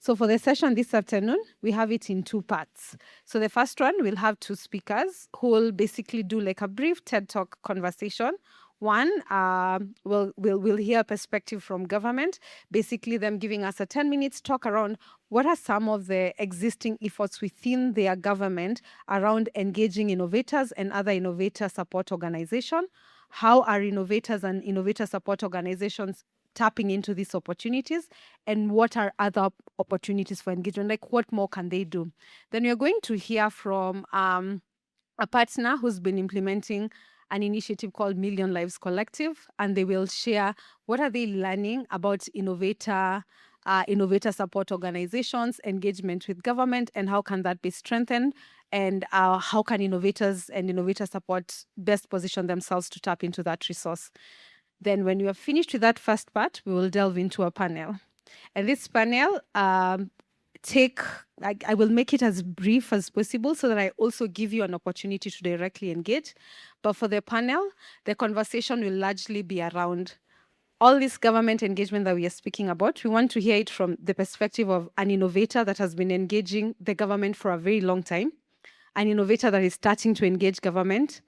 So for the session this afternoon, we have it in two parts. So the first one, we'll have two speakers who will basically do like a brief TED Talk conversation. One, we'll hear a perspective from government, basically them giving us a 10 minutes talk around what are some of the existing efforts within their government around engaging innovators and other innovator support organizations. How are innovators and innovator support organizations tapping into these opportunities, and what are other opportunities for engagement? Like, what more can they do? Then we're going to hear from a partner who's been implementing an initiative called Million Lives Collective, and they will share what are they learning about innovator support organizations, engagement with government, and how can that be strengthened, and how can innovators and innovator support best position themselves to tap into that resource. Then when we are finished with that first part, we will delve into a panel. And this panel, I will make it as brief as possible so that I also give you an opportunity to directly engage. But for the panel, the conversation will largely be around all this government engagement that we are speaking about. We want to hear it from the perspective of an innovator that has been engaging the government for a very long time, an innovator that is starting to engage government,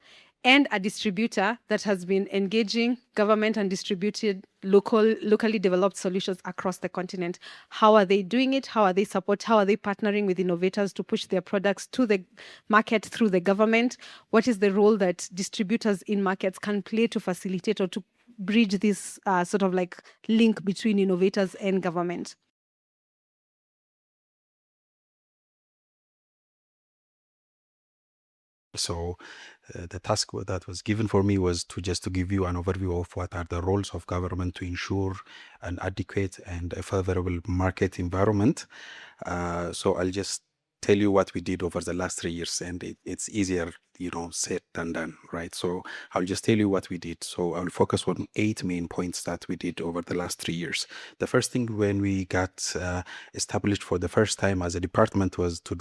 and a distributor that has been engaging government and distributed locally developed solutions across the continent. How are they doing it? How are they partnering with innovators to push their products to the market through the government? What is the role that distributors in markets can play to facilitate or to bridge this sort of like link between innovators and government? So the task that was given for me was to give you an overview of what are the roles of government to ensure an adequate and a favorable market environment. So I'll just tell you what we did over the last 3 years, and it's easier, said than done, right? So I'll just tell you what we did. So I'll focus on 8 main points that we did over the last 3 years. The first thing when we got established for the first time as a department was to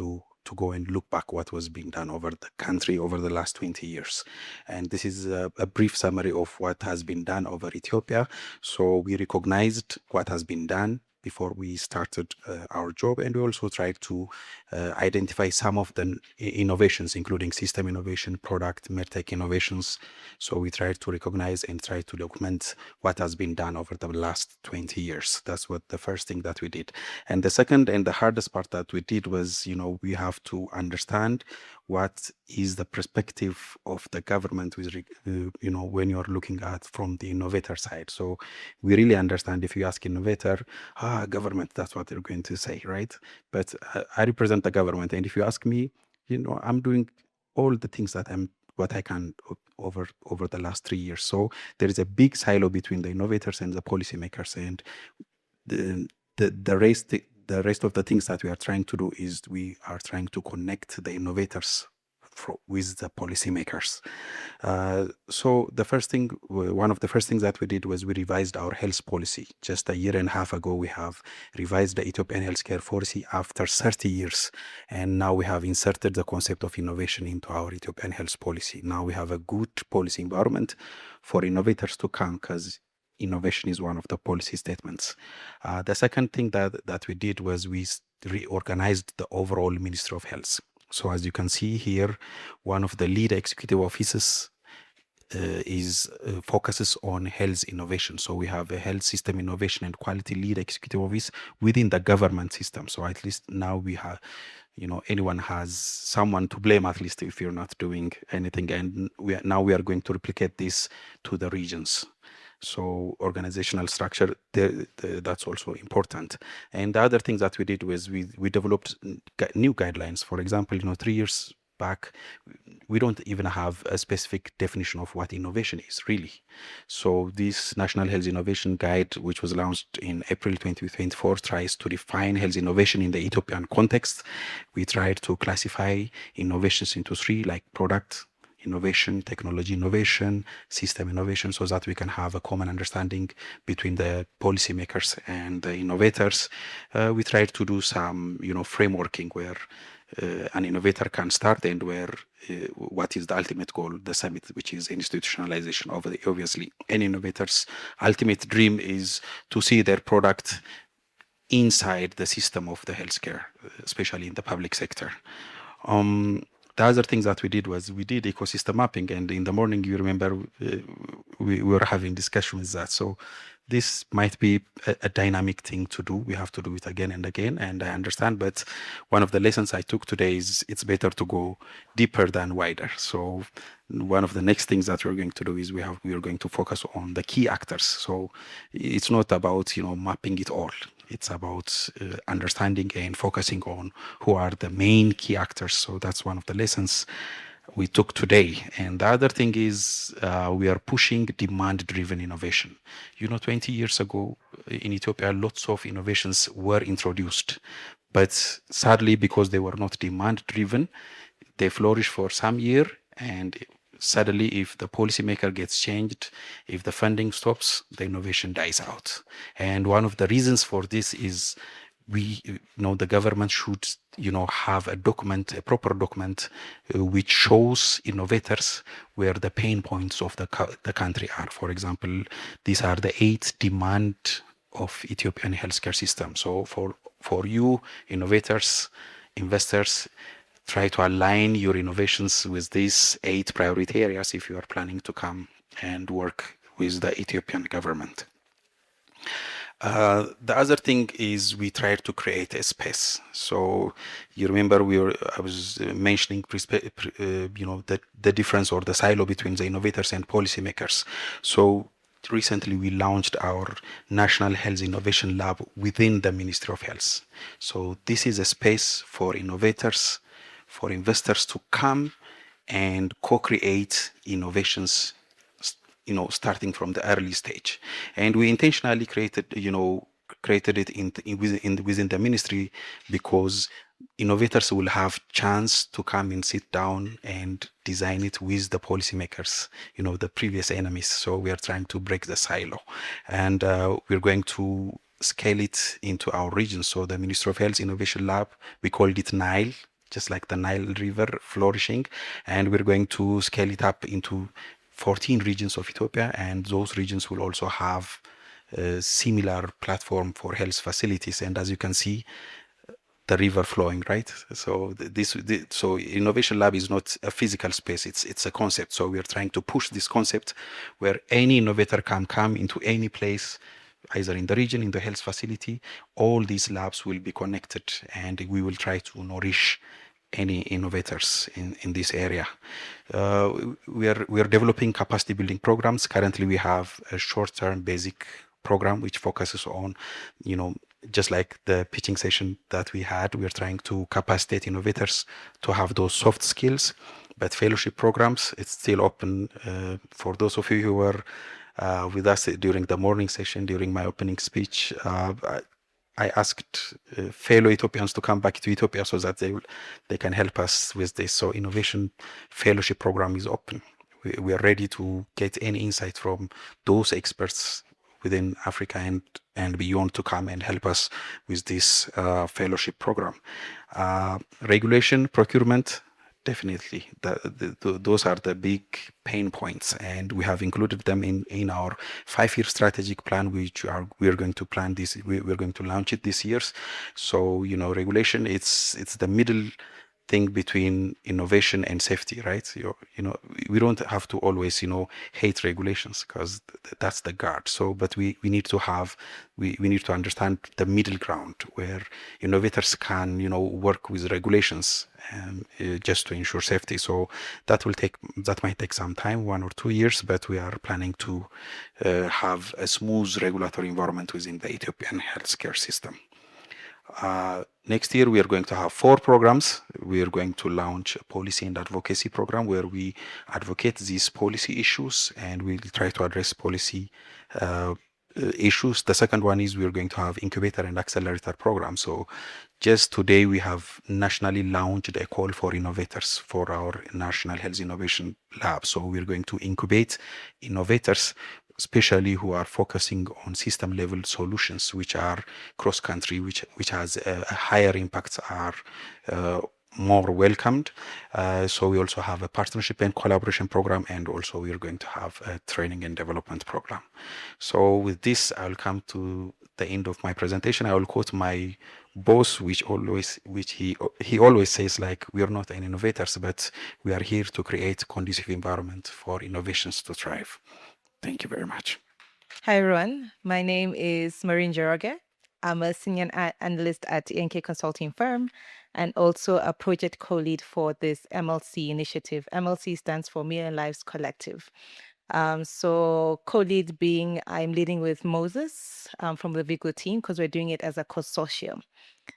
go and look back what was being done over the country over the last 20 years. And this is a brief summary of what has been done over Ethiopia. So we recognized what has been done before we started our job, and we also tried to identify some of the innovations, including system innovation, product, medtech innovations. So we tried to recognize and try to document what has been done over the last 20 years. That's what the first thing that we did. And the second and the hardest part that we did was, we have to understand what is the perspective of the government with, when you're looking at from the innovator side. So we really understand if you ask innovator, government, that's what they're going to say, right? But I represent the government, and if you ask me, I'm doing all the things that what I can over the last 3 years. So there is a big silo between the innovators and the policymakers, and the rest of the things that we are trying to do is we are trying to connect the innovators with the policymakers. So one of the first things that we did was we revised our health policy. Just a year and a half ago, we have revised the Ethiopian healthcare policy after 30 years. And now we have inserted the concept of innovation into our Ethiopian health policy. Now we have a good policy environment for innovators to come, because innovation is one of the policy statements. The second thing that we did was we reorganized the overall Ministry of Health. So as you can see here, one of the lead executive offices focuses on health innovation. So we have a health system innovation and quality lead executive office within the government system. So at least now we have, anyone has someone to blame, at least if you're not doing anything. And now we are going to replicate this to the regions. So organizational structure, that's also important. And the other thing that we did was we developed new guidelines. For example, 3 years back, we don't even have a specific definition of what innovation is, really. So this National Health Innovation Guide, which was launched in April 2024, tries to define health innovation in the Ethiopian context. We tried to classify innovations into 3, like product innovation, technology innovation, system innovation, so that we can have a common understanding between the policymakers and the innovators. We tried to do some, frameworking where an innovator can start, and where what is the ultimate goal, the summit, which is institutionalization of the, obviously, any innovator's ultimate dream is to see their product inside the system of the healthcare, especially in the public sector. The other thing that we did was we did ecosystem mapping, and in the morning, you remember, we were having discussion with that. So this might be a dynamic thing to do. We have to do it again and again, and I understand. But one of the lessons I took today is it's better to go deeper than wider. So one of the next things that we're going to do is we are going to focus on the key actors. So it's not about mapping it all. It's about understanding and focusing on who are the main key actors. So that's one of the lessons we took today. And the other thing is we are pushing demand-driven innovation. 20 years ago in Ethiopia, lots of innovations were introduced. But sadly, because they were not demand-driven, they flourish for some year, and suddenly, if the policymaker gets changed, if the funding stops, the innovation dies out. And one of the reasons for this is the government should, have a proper document, which shows innovators where the pain points of the country are. For example, these are the 8 demand of Ethiopian healthcare system. So for you, innovators, investors, try to align your innovations with these 8 priority areas if you are planning to come and work with the Ethiopian government. The other thing is we tried to create a space. So you remember I was mentioning the difference or the silo between the innovators and policymakers. So recently we launched our National Health Innovation Lab within the Ministry of Health. So this is a space for innovators, for investors to come and co-create innovations, starting from the early stage. And we intentionally created it within the ministry because innovators will have chance to come and sit down and design it with the policymakers, the previous enemies. So we are trying to break the silo, and we're going to scale it into our region. So the Ministry of Health Innovation Lab, we called it Nile, just like the Nile River flourishing, and we're going to scale it up into 14 regions of Ethiopia, and those regions will also have a similar platform for health facilities. And as you can see, the river flowing, right? So so Innovation Lab is not a physical space; it's a concept. So we are trying to push this concept where any innovator can come into any place, either in the region, in the health facility. All these labs will be connected, and we will try to nourish any innovators in this area. We are developing capacity building programs. Currently, we have a short-term basic program which focuses on, just like the pitching session that we had, we are trying to capacitate innovators to have those soft skills. But fellowship programs, it's still open for those of you who were with us during the morning session, during my opening speech. I asked fellow Ethiopians to come back to Ethiopia so that they can help us with this. So innovation fellowship program is open. We are ready to get any insight from those experts within Africa and beyond to come and help us with this fellowship program. Regulation, procurement, definitely. Those are the big pain points, and we have included them in our 5-year strategic plan, which we are going to plan this. We're going to launch it this year. So regulation, it's the middle thing between innovation and safety, right? We don't have to always hate regulations, because that's the guard. So but we need to understand the middle ground where innovators can work with regulations just to ensure safety. So that might take some time, 1 or 2 years, but we are planning to have a smooth regulatory environment within the Ethiopian healthcare system. Next year, we are going to have 4 programs. We are going to launch a policy and advocacy program where we advocate these policy issues, and we'll try to address policy issues. The second one is we are going to have incubator and accelerator program. So just today, we have nationally launched a call for innovators for our National Health Innovation Lab. So we're going to incubate innovators, especially who are focusing on system level solutions, which are cross country, which has a higher impact, are more welcomed. So we also have a partnership and collaboration program, and also we are going to have a training and development program. So with this, I'll come to the end of my presentation, I will quote my boss, which he always says, like, we are not an innovators, but we are here to create conducive environment for innovations to thrive. Thank you very much. Hi, everyone. My name is Maureen Njoroge. I'm a senior analyst at ENK Consulting Firm and also a project co-lead for this MLC initiative. MLC stands for Million Lives Collective. So co-lead being I'm leading with Moses from the Vigo team because we're doing it as a consortium.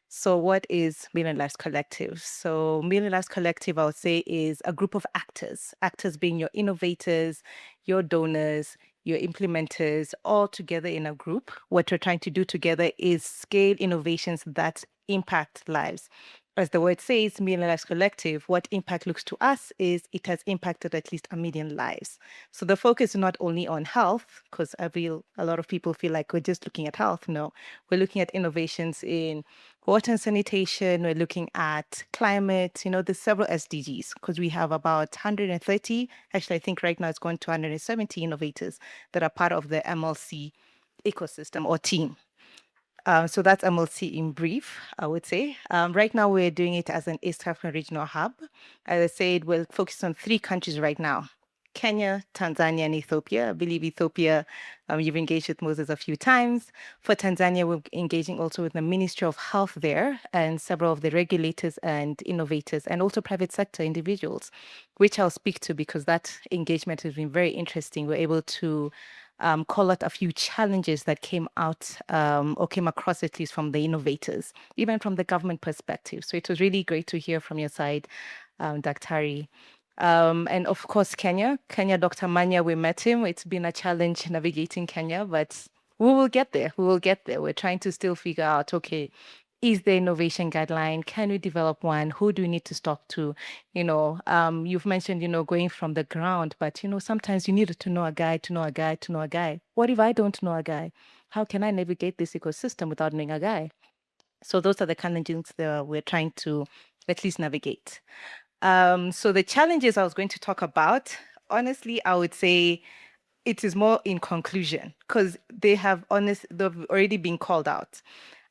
So what is Million Lives Collective? So Million Lives Collective, I would say, is a group of actors being your innovators, your donors, your implementers, all together in a group. What we're trying to do together is scale innovations that impact lives. As the word says, Million Lives Collective, what impact looks to us is it has impacted at least 1 million lives. So the focus is not only on health, because I feel a lot of people feel like we're just looking at health. No, we're looking at innovations in water and sanitation, we're looking at climate, there's several SDGs because we have about 130, actually I think right now it's going to 170 innovators that are part of the MLC ecosystem or team. So that's MLC in brief, I would say. Right now we're doing it as an East African regional hub. As I said, we're focused on 3 countries right now: Kenya, Tanzania, and Ethiopia. I believe Ethiopia, you've engaged with Moses a few times. For Tanzania, we're engaging also with the Ministry of Health there and several of the regulators and innovators and also private sector individuals, which I'll speak to because that engagement has been very interesting. We're able to call out a few challenges that came out or came across at least from the innovators, even from the government perspective. So it was really great to hear from your side, Daktari. And of course, Kenya, Dr. Manya, we met him. It's been a challenge navigating Kenya, but we will get there. We will get there. We're trying to still figure out, okay, is there innovation guideline? Can we develop one? Who do we need to talk to? You've mentioned, going from the ground, but, sometimes you need to know a guy, to know a guy, to know a guy. What if I don't know a guy? How can I navigate this ecosystem without knowing a guy? So those are the challenges that we're trying to at least navigate. So the challenges I was going to talk about, honestly, I would say it is more in conclusion because they've already been called out.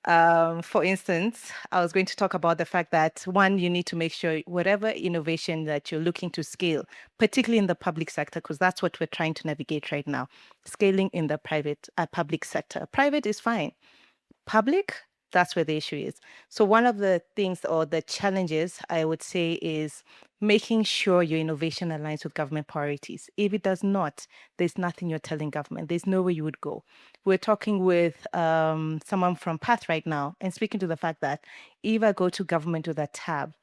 For instance, I was going to talk about the fact that one, you need to make sure whatever innovation that you're looking to scale, particularly in the public sector, because that's what we're trying to navigate right now, scaling in the public sector. Private is fine. Public, that's where the issue is. So one of the things or the challenges I would say is making sure your innovation aligns with government priorities. If it does not, there's nothing you're telling government. There's nowhere you would go. We're talking with someone from Path right now and speaking to the fact that if I go to government with a tab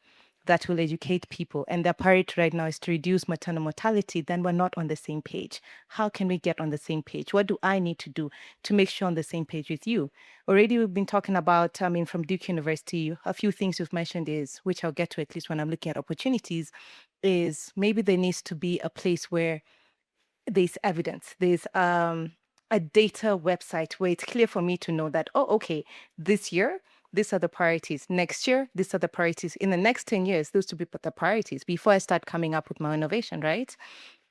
that will educate people and their priority right now is to reduce maternal mortality, then we're not on the same page. How can we get on the same page? What do I need to do to make sure on the same page with you? Already we've been talking about, from Duke University, a few things you've mentioned is, which I'll get to at least when I'm looking at opportunities, is maybe there needs to be a place where there's evidence, there's a data website where it's clear for me to know that, oh, okay, this year, these are the priorities. Next year, these are the priorities. In the next 10 years, those to be the priorities before I start coming up with my innovation, right?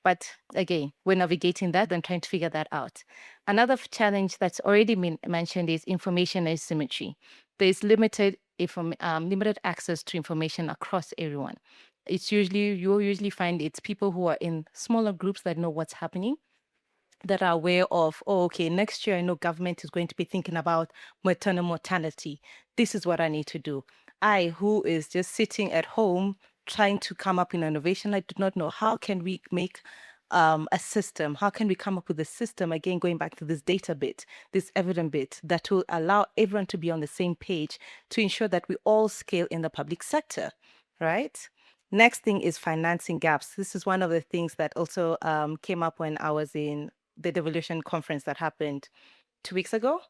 But again, we're navigating that and trying to figure that out. Another challenge that's already been mentioned is information asymmetry. There's limited access to information across everyone. You'll usually find it's people who are in smaller groups that know what's happening, that are aware of, oh, okay, next year I know government is going to be thinking about maternal mortality. This is what I need to do. I, who is just sitting at home trying to come up with innovation, I do not know how can we make a system, how can we come up with a system, again, going back to this data bit, this evidence bit, that will allow everyone to be on the same page to ensure that we all scale in the public sector, right? Next thing is financing gaps. This is one of the things that also came up when I was in the Devolution conference that happened 2 weeks ago.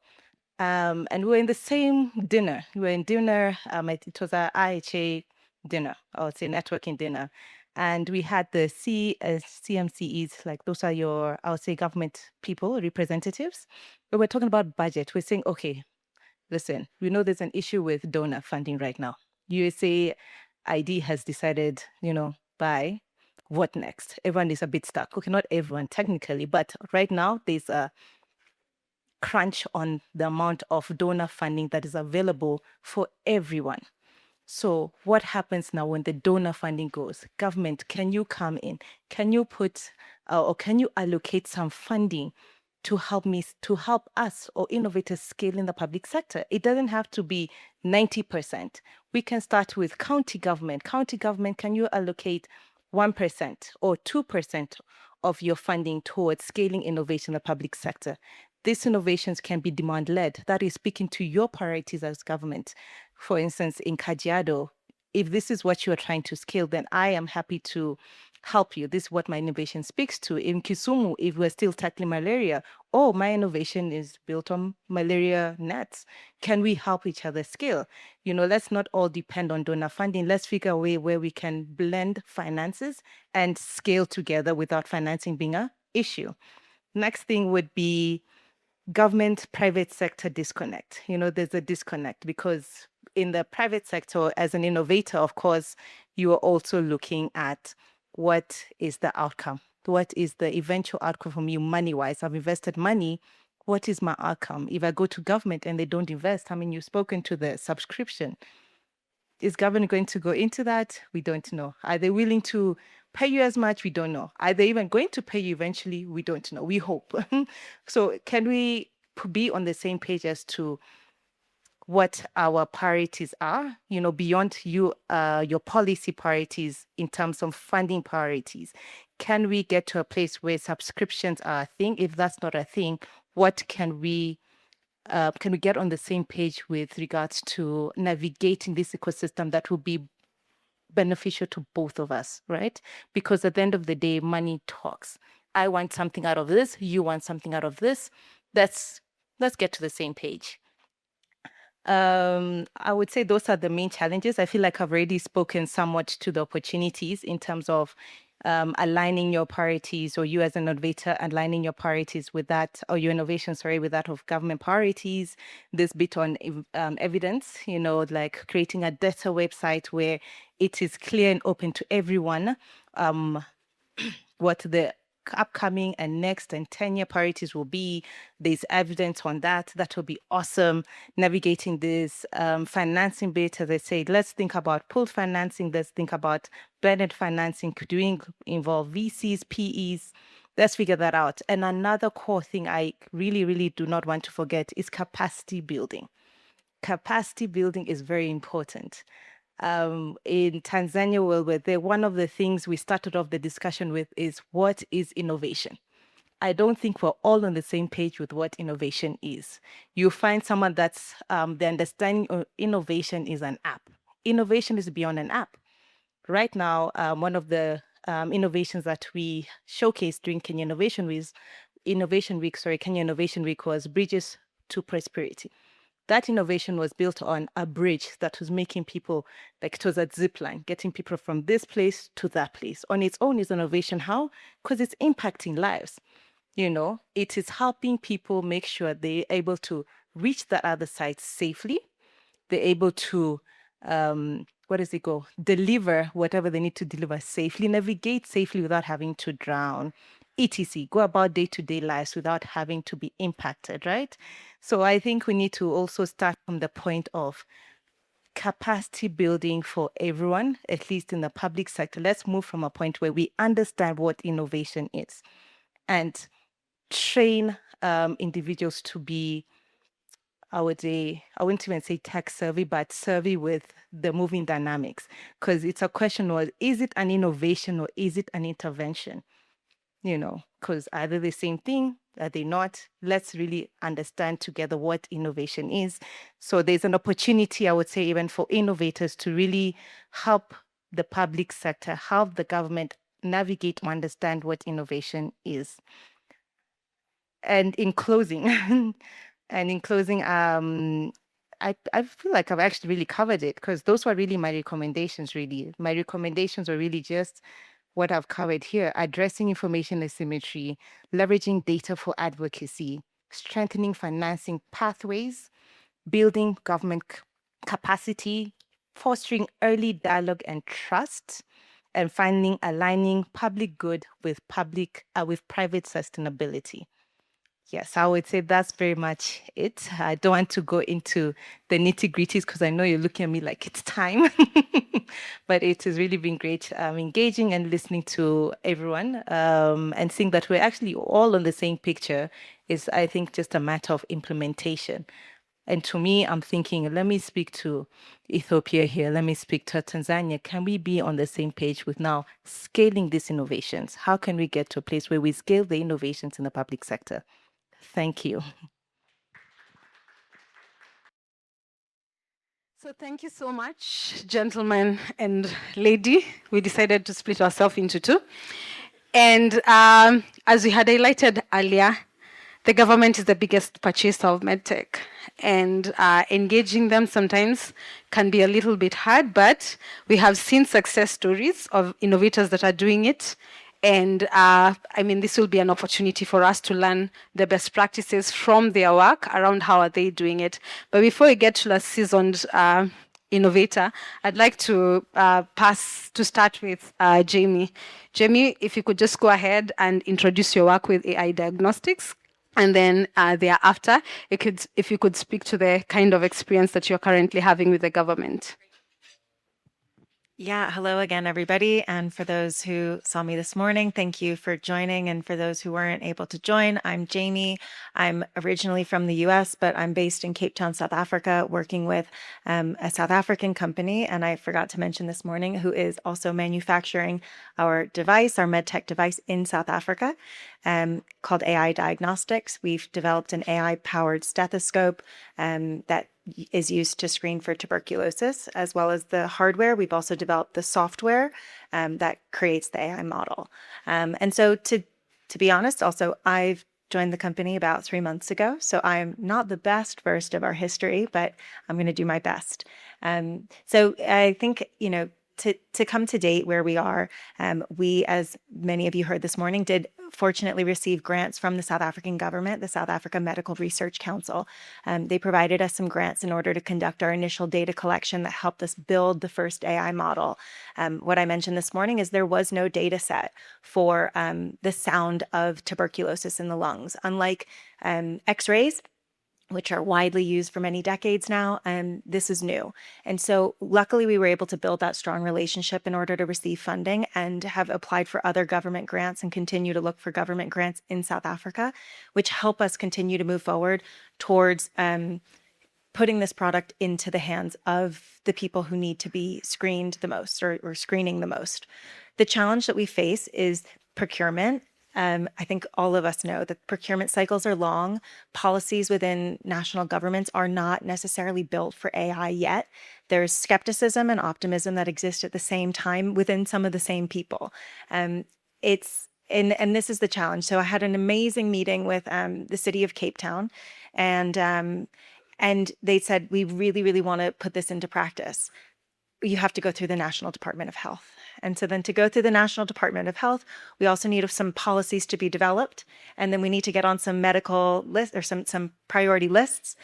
And we were in the same dinner. We were in dinner. It was our IHA dinner, I would say networking dinner. And we had the CMCEs, like those are your, I would say, government people, representatives. We were talking about budget. We're saying, okay, listen, we know there's an issue with donor funding right now. USA ID has decided, by what next? Everyone is a bit stuck. Okay, not everyone technically, but right now there's a crunch on the amount of donor funding that is available for everyone. So what happens now when the donor funding goes? Government, can you come in? Can you put or can you allocate some funding to help us or innovators scale in the public sector? It doesn't have to be 90%. We can start with county government. County government, can you allocate 1% or 2% of your funding towards scaling innovation in the public sector? These innovations can be demand-led. That is speaking to your priorities as government. For instance, in Kajiado, if this is what you are trying to scale, then I am happy to help you. This is what my innovation speaks to. In Kisumu, if we're still tackling malaria, oh, my innovation is built on malaria nets. Can we help each other scale? Let's not all depend on donor funding. Let's figure a way where we can blend finances and scale together without financing being an issue. Next thing would be government-private sector disconnect. There's a disconnect because in the private sector, as an innovator, of course, you are also looking at what is the outcome? What is the eventual outcome for me money-wise? I've invested money. What is my outcome? If I go to government and they don't invest, you've spoken to the subscription. Is government going to go into that? We don't know. Are they willing to pay you as much? We don't know. Are they even going to pay you eventually? We don't know. We hope. So can we be on the same page as to what our priorities are, beyond your policy priorities in terms of funding priorities? Can we get to a place where subscriptions are a thing? If that's not a thing, what can we get on the same page with regards to navigating this ecosystem that will be beneficial to both of us, right? Because at the end of the day, money talks. I want something out of this. You want something out of this. Let's get to the same page. I would say those are the main challenges. I feel like I've already spoken somewhat to the opportunities in terms of aligning your priorities, or you as an innovator aligning your priorities with that, or your innovation, with that of government priorities. This bit on evidence, like creating a data website where it is clear and open to everyone what the upcoming and next and 10-year priorities will be. There's evidence on that. That will be awesome. Navigating this financing bit, as I said, let's think about pooled financing. Let's think about blended financing. Could you involve VCs, PEs? Let's figure that out. And another core thing I really, really do not want to forget is capacity building. Capacity building is very important. In Tanzania, where we're there, one of the things we started off the discussion with is, what is innovation? I don't think we're all on the same page with what innovation is. You find someone that's the understanding of innovation is an app. Innovation is beyond an app. Right now, one of the innovations that we showcased during Kenya Innovation Week, Kenya Innovation Week, was Bridges to Prosperity. That innovation was built on a bridge that was making people, like it was a zip line, getting people from this place to that place. On its own is innovation. How? Because it's impacting lives. It is helping people make sure they're able to reach that other side safely. They're able to, deliver whatever they need to deliver safely, navigate safely without having to drown, etc. Go about day-to-day lives without having to be impacted, right? So I think we need to also start from the point of capacity building for everyone, at least in the public sector. Let's move from a point where we understand what innovation is and train individuals to be, I wouldn't even say tech savvy, but savvy with the moving dynamics. Because it's a question of, is it an innovation or is it an intervention? Because are they the same thing? Are they not? Let's really understand together what innovation is. So there's an opportunity, I would say, even for innovators to really help the public sector, help the government navigate to understand what innovation is. And in closing, I feel like I've actually really covered it, because those were really my recommendations, really. My recommendations are really just what I've covered here: addressing information asymmetry, leveraging data for advocacy, strengthening financing pathways, building government capacity, fostering early dialogue and trust, and finally aligning public good with private sustainability. Yes, I would say that's very much it. I don't want to go into the nitty-gritties because I know you're looking at me like it's time. But it has really been great engaging and listening to everyone, and seeing that we're actually all on the same picture is, I think, just a matter of implementation. And to me, I'm thinking, let me speak to Ethiopia here. Let me speak to Tanzania. Can we be on the same page with now scaling these innovations? How can we get to a place where we scale the innovations in the public sector? Thank you. So thank you so much, gentlemen and lady. We decided to split ourselves into two. And as we had highlighted earlier, the government is the biggest purchaser of medtech, and engaging them sometimes can be a little bit hard, but we have seen success stories of innovators that are doing it. And I mean, this will be an opportunity for us to learn the best practices from their work around how are they doing it. But before we get to the seasoned innovator, I'd like to start with Jamie. Jamie, if you could just go ahead and introduce your work with AI diagnostics. And then thereafter, if you could speak to the kind of experience that you're currently having with the government. Yeah, hello again, everybody. And for those who saw me this morning, thank you for joining. And for those who weren't able to join, I'm Jamie. I'm originally from the US, but I'm based in Cape Town, South Africa, working with a South African company. And I forgot to mention this morning, who is also manufacturing our device, our MedTech device in South Africa, called AI Diagnostics. We've developed an AI-powered stethoscope that is used to screen for tuberculosis, as well as the hardware. We've also developed the software that creates the AI model. And so to be honest, also, I've joined the company about 3 months ago, so I'm not the best versed of our history, but I'm going to do my best. So I think, to come to date where we are, we, as many of you heard this morning, did fortunately receive grants from the South African government, the South Africa Medical Research Council. They provided us some grants in order to conduct our initial data collection that helped us build the first AI model. What I mentioned this morning is there was no data set for the sound of tuberculosis in the lungs. Unlike X-rays, which are widely used for many decades now, and this is new. And so luckily we were able to build that strong relationship in order to receive funding and have applied for other government grants and continue to look for government grants in South Africa, which help us continue to move forward towards putting this product into the hands of the people who need to be screened the most or screening the most. The challenge that we face is procurement. I think all of us know that procurement cycles are long. Policies within national governments are not necessarily built for AI yet. There's skepticism and optimism that exist at the same time within some of the same people. And this is the challenge. So I had an amazing meeting with the city of Cape Town, and they said, we really, really want to put this into practice. You have to go through the National Department of Health. And so then to go through the National Department of Health, we also need some policies to be developed. And then we need to get on some medical lists or some priority lists.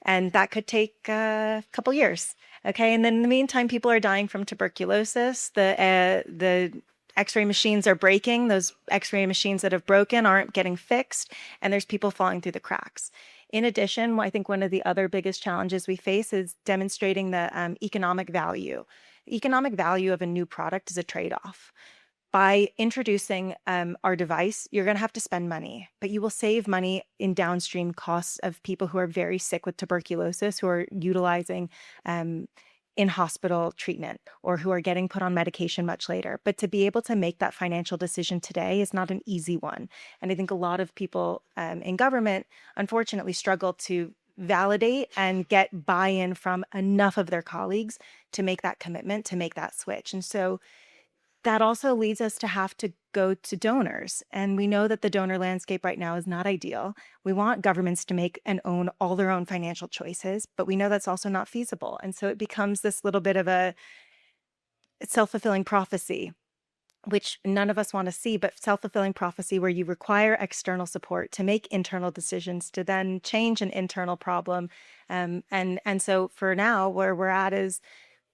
And that could take a couple years. Okay. And then in the meantime, people are dying from tuberculosis. The X-ray machines are breaking. Those X-ray machines that have broken aren't getting fixed. And there's people falling through the cracks. In addition, I think one of the other biggest challenges we face is demonstrating the economic value. Economic value of a new product is a trade-off. By introducing our device, you're going to have to spend money, but you will save money in downstream costs of people who are very sick with tuberculosis, who are utilizing in-hospital treatment or who are getting put on medication much later. But to be able to make that financial decision today is not an easy one. And I think a lot of people in government, unfortunately, struggle to validate and get buy-in from enough of their colleagues to make that commitment, to make that switch. And so that also leads us to have to go to donors. And we know that the donor landscape right now is not ideal. We want governments to make and own all their own financial choices, but we know that's also not feasible. And so it becomes this little bit of a self-fulfilling prophecy, which none of us want to see, but self-fulfilling prophecy where you require external support to make internal decisions to then change an internal problem. And so for now, where we're at is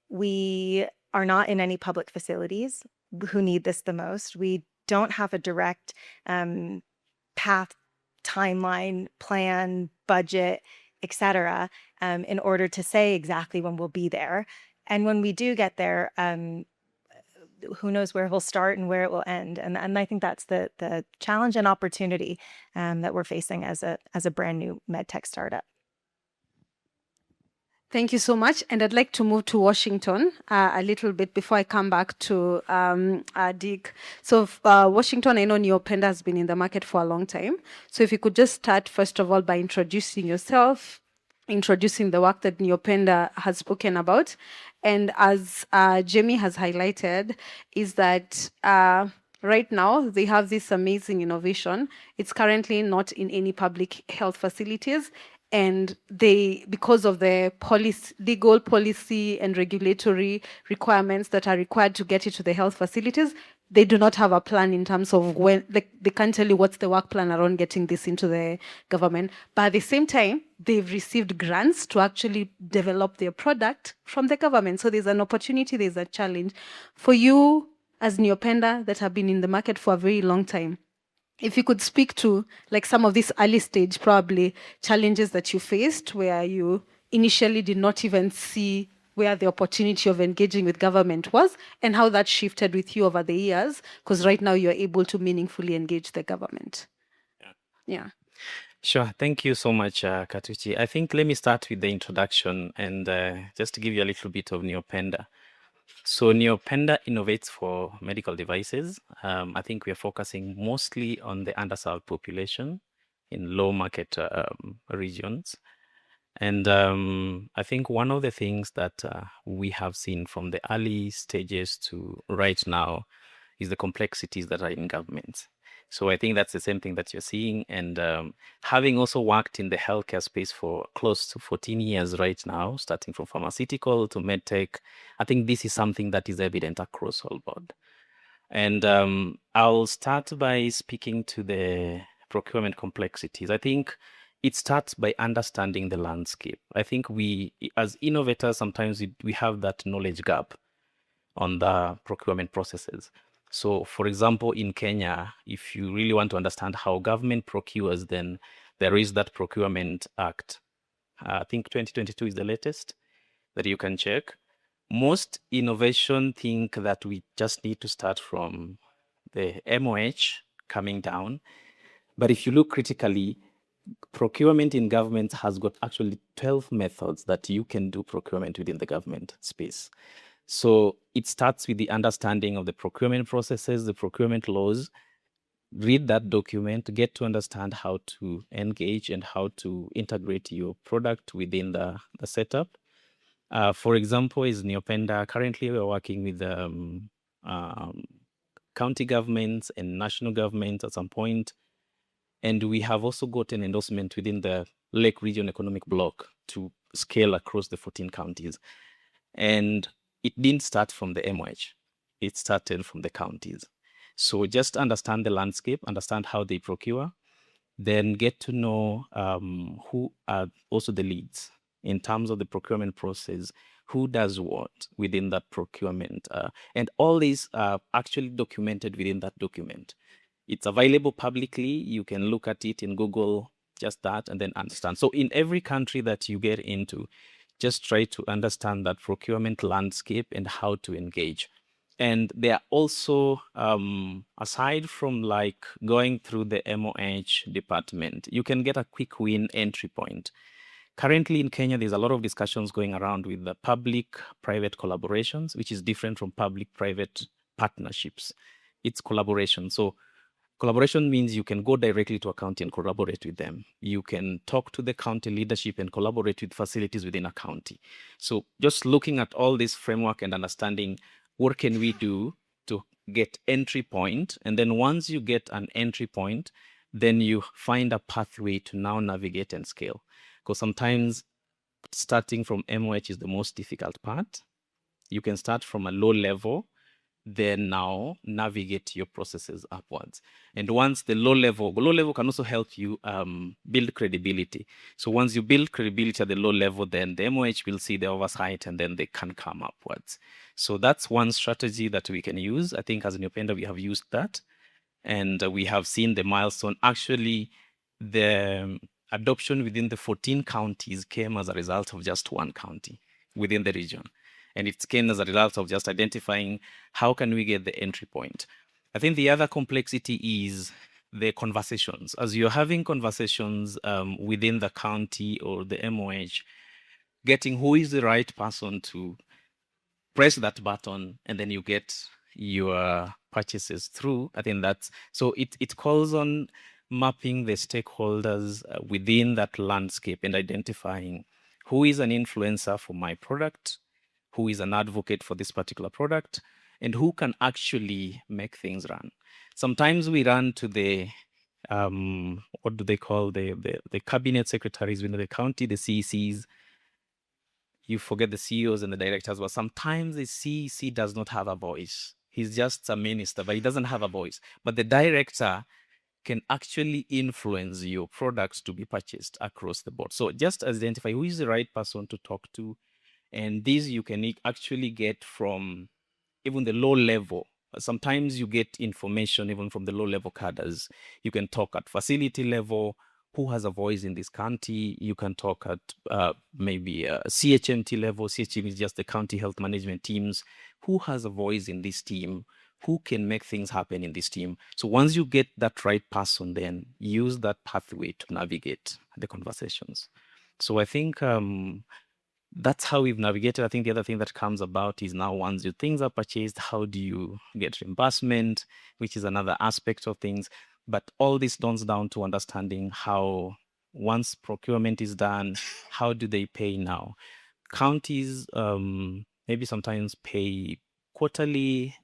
we are not in any public facilities who need this the most. We don't have a direct path timeline, plan, budget, etc., in order to say exactly when we'll be there. And when we do get there, who knows where we'll start and where it will end. And I think that's the challenge and opportunity that we're facing as a brand new medtech startup. Thank you so much. And I'd like to move to Washington a little bit before I come back to Dick. So Washington, I know Neopenda has been in the market for a long time. So if you could just start, first of all, by introducing yourself, introducing the work that Neopenda has spoken about. And as Jamie has highlighted, is that right now they have this amazing innovation. It's currently not in any public health facilities. And they, because of the legal policy and regulatory requirements that are required to get it to the health facilities, they do not have a plan in terms of when, they can't tell you what's the work plan around getting this into the government. But at the same time, they've received grants to actually develop their product from the government. So there's an opportunity, there's a challenge. For you as Neopenda that have been in the market for a very long time, if you could speak to like some of these early stage probably challenges that you faced where you initially did not even see where the opportunity of engaging with government was and how that shifted with you over the years, because right now you're able to meaningfully engage the government. Yeah. Sure. Thank you so much, Katuchi. I think let me start with the introduction and just to give you a little bit of Neopenda. So Neopenda innovates for medical devices. I think we are focusing mostly on the underserved population in low market regions. And I think one of the things that we have seen from the early stages to right now is the complexities that are in government. So I think that's the same thing that you're seeing. And having also worked in the healthcare space for close to 14 years right now, starting from pharmaceutical to medtech, I think this is something that is evident across all board. And I'll start by speaking to the procurement complexities. I think it starts by understanding the landscape. I think we, as innovators, sometimes we have that knowledge gap on the procurement processes. So, for example, in Kenya, if you really want to understand how government procures, then there is that Procurement Act. I think 2022 is the latest that you can check. Most innovation think that we just need to start from the MOH coming down. But if you look critically, procurement in government has got actually 12 methods that you can do procurement within the government space. So it starts with the understanding of the procurement processes, the procurement laws. Read that document, get to understand how to engage and how to integrate your product within the setup. For example, is Neopenda. Currently, we're working with county governments and national governments at some point. And we have also got an endorsement within the Lake Region Economic Bloc to scale across the 14 counties. And it didn't start from the MOH. It started from the counties. So just understand the landscape, understand how they procure, then get to know who are also the leads in terms of the procurement process, who does what within that procurement. And all these are actually documented within that document. It's available publicly. You can look at it in Google, just that, and then understand. So in every country that you get into, just try to understand that procurement landscape and how to engage. And there are also, aside from like going through the MOH department, you can get a quick win entry point. Currently in Kenya, there's a lot of discussions going around with the public-private collaborations, which is different from public-private partnerships. It's collaboration. So collaboration means you can go directly to a county and collaborate with them. You can talk to the county leadership and collaborate with facilities within a county. So just looking at all this framework and understanding what can we do to get entry point. And then once you get an entry point, then you find a pathway to now navigate and scale. Because sometimes starting from MOH is the most difficult part. You can start from a low level, then now navigate your processes upwards. And once the low level can also help you build credibility. So once you build credibility at the low level, then the MOH will see the oversight and then they can come upwards. So that's one strategy that we can use. I think as Neopenda, we have used that and we have seen the milestone. Actually, the adoption within the 14 counties came as a result of just one county within the region. And it came as a result of just identifying how can we get the entry point. I think the other complexity is the conversations. As you're having conversations within the county or the MOH, getting who is the right person to press that button, and then you get your purchases through. I think that's, so it calls on mapping the stakeholders within that landscape and identifying who is an influencer for my product, who is an advocate for this particular product, and who can actually make things run. Sometimes we run to the what do they call the cabinet secretaries within the county, the CECs. You forget the CEOs and the directors, but sometimes the CEC does not have a voice. He's just a minister, but he doesn't have a voice. But the director can actually influence your products to be purchased across the board. So just identify who is the right person to talk to. And these you can actually get from even the low level. Sometimes you get information even from the low level cadres. You can talk at facility level, who has a voice in this county. You can talk at maybe CHMT level. CHMT is just the county health management teams. Who has a voice in this team? Who can make things happen in this team? So once you get that right person, then use that pathway to navigate the conversations. So I think that's how we've navigated. I think the other thing that comes about is now once your things are purchased, how do you get reimbursement, which is another aspect of things. But all this turns down to understanding how, once procurement is done, how do they pay now? Counties maybe sometimes pay quarterly,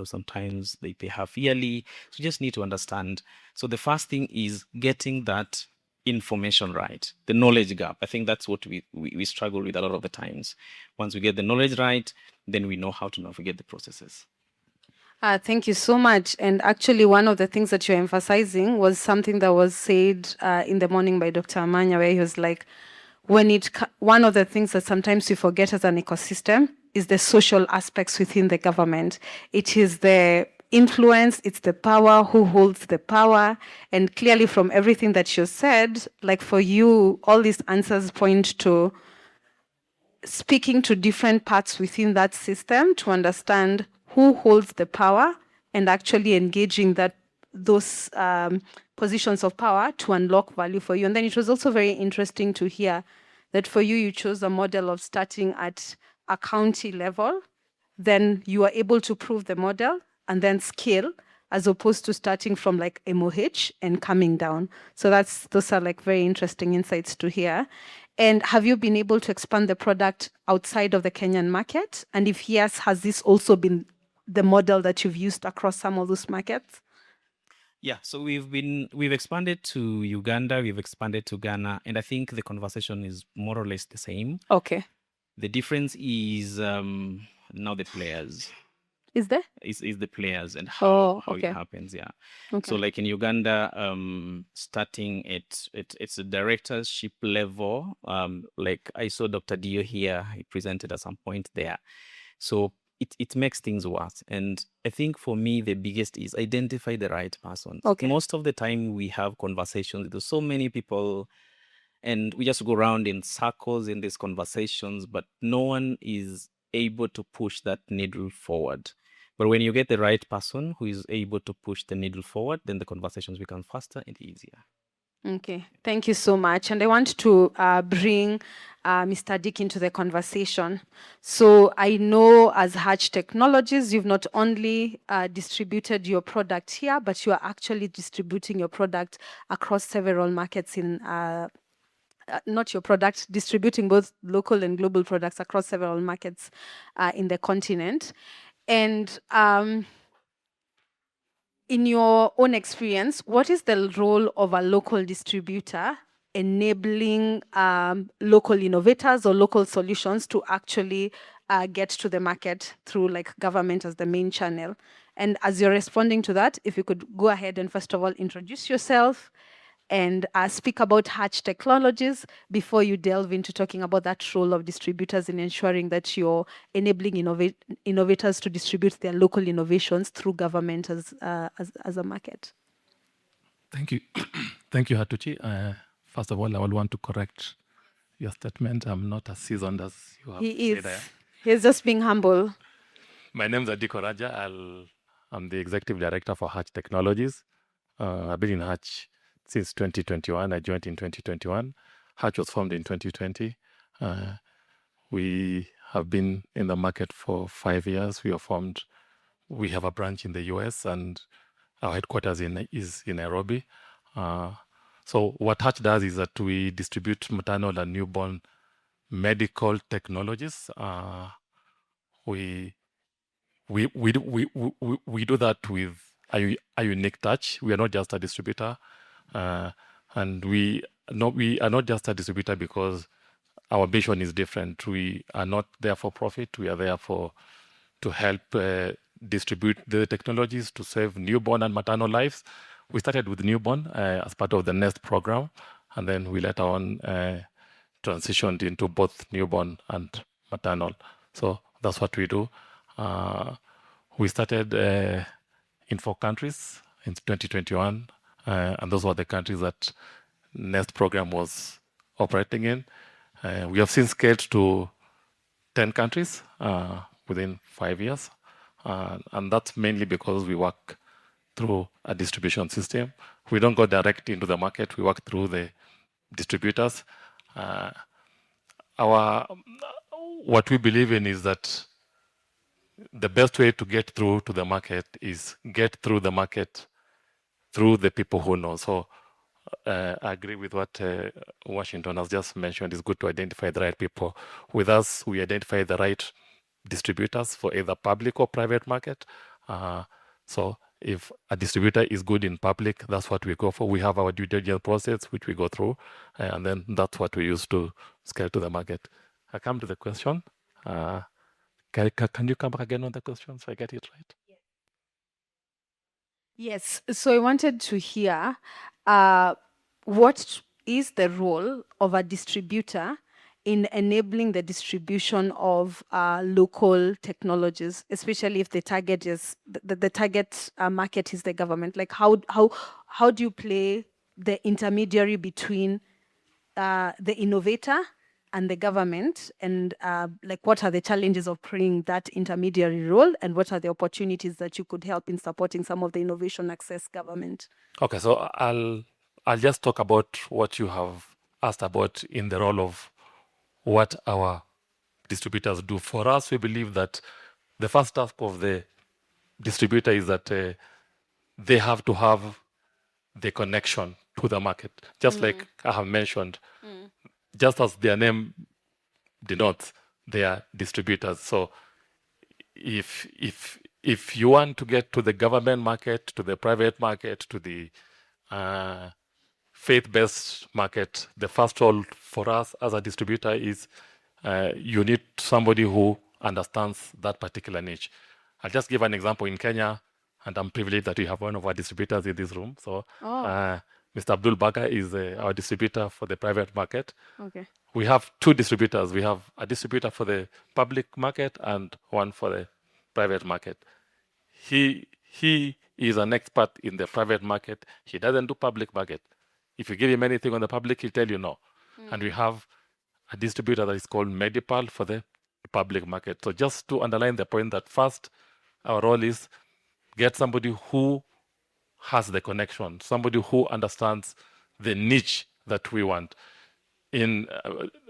sometimes they pay half yearly. So you just need to understand. So the first thing is getting that information right, the knowledge gap. I think that's what we struggle with a lot of the times. Once we get the knowledge right, then we know how to navigate the processes. Thank you so much. And actually, one of the things that you're emphasizing was something that was said in the morning by Dr. Amanya, where he was like, one of the things that sometimes we forget as an ecosystem is the social aspects within the government. It is the influence, it's the power, who holds the power. And clearly from everything that you said, like for you, all these answers point to speaking to different parts within that system to understand who holds the power and actually engaging those positions of power to unlock value for you. And then it was also very interesting to hear that for you, you chose a model of starting at a county level, then you are able to prove the model and then scale, as opposed to starting from like MOH and coming down. So those are like very interesting insights to hear. And have you been able to expand the product outside of the Kenyan market? And if yes, has this also been the model that you've used across some of those markets? Yeah, so we've expanded to Uganda, we've expanded to Ghana, and I think the conversation is more or less the same. Okay. The difference is now the players. Is there? Is the players and how okay. it happens, yeah. Okay. So like in Uganda, starting it's a directorship level. Like I saw Dr. Dio here, he presented at some point there. So it makes things worse. And I think for me, the biggest is identify the right person. Okay. Most of the time we have conversations with so many people and we just go around in circles in these conversations, but no one is able to push that needle forward. But when you get the right person who is able to push the needle forward, then the conversations become faster and easier. Okay, thank you so much. And I want to bring Mr. Dick into the conversation. So I know as Hatch Technologies, you've not only distributed your product here, but you are actually distributing your product across several markets in not your product, distributing both local and global products across several markets in the continent. And in your own experience, what is the role of a local distributor enabling local innovators or local solutions to actually get to the market through like government as the main channel? And as you're responding to that, if you could go ahead and first of all introduce yourself and speak about Hatch Technologies before you delve into talking about that role of distributors in ensuring that you're enabling innovators to distribute their local innovations through government as a market. Thank you. Thank you, Hatuchi. First of all, I will want to correct your statement. I'm not as seasoned as you have He said I am. is. He's just being humble. My name is Adiko Raja. I'm the Executive Director for Hatch Technologies. I've been in Hatch since 2021. I joined in 2021. Hatch was formed in 2020. We have been in the market for 5 years. We have a branch in the US and our headquarters is in Nairobi. So what Hatch does is that we distribute maternal and newborn medical technologies. We do that with a unique touch. We are not just a distributor, and we are not just a distributor because our vision is different. We are not there for profit. We are there to help distribute the technologies to save newborn and maternal lives. We started with newborn as part of the NEST program, and then we later on transitioned into both newborn and maternal. So that's what we do. We started in 4 countries in 2021, and those were the countries that NEST program was operating in. We have since scaled to 10 countries within 5 years, and that's mainly because we work through a distribution system. We don't go direct into the market. We work through the distributors. What we believe in is that the best way to get through to the market is get through the market through the people who know. So I agree with what Washington has just mentioned. It's good to identify the right people. With us, we identify the right distributors for either public or private market. So if a distributor is good in public, that's what we go for. We have our due diligence process, which we go through, and then that's what we use to scale to the market. I come to the question. Can you come back again on the question so I get it right? Yes. So I wanted to hear what is the role of a distributor in enabling the distribution of local technologies, especially if the target is the target market is the government. Like how do you play the intermediary between the innovator and the government, and like what are the challenges of playing that intermediary role, and what are the opportunities that you could help in supporting some of the innovation access government? Okay, so I'll just talk about what you have asked about in the role of what our distributors do. For us, we believe that the first task of the distributor is that they have to have the connection to the market, just like I have mentioned. Just as their name denotes, they are distributors. So if you want to get to the government market, to the private market, to the faith-based market, the first role for us as a distributor is you need somebody who understands that particular niche. I'll just give an example in Kenya, and I'm privileged that we have one of our distributors in this room. So Mr. Abdul Baga is our distributor for the private market. Okay. We have 2 distributors. We have a distributor for the public market and one for the private market. He is an expert in the private market. He doesn't do public market. If you give him anything on the public, he'll tell you no. And we have a distributor that is called Medipal for the public market. So just to underline the point that first, our role is get somebody who has the connection, somebody who understands the niche that we want. In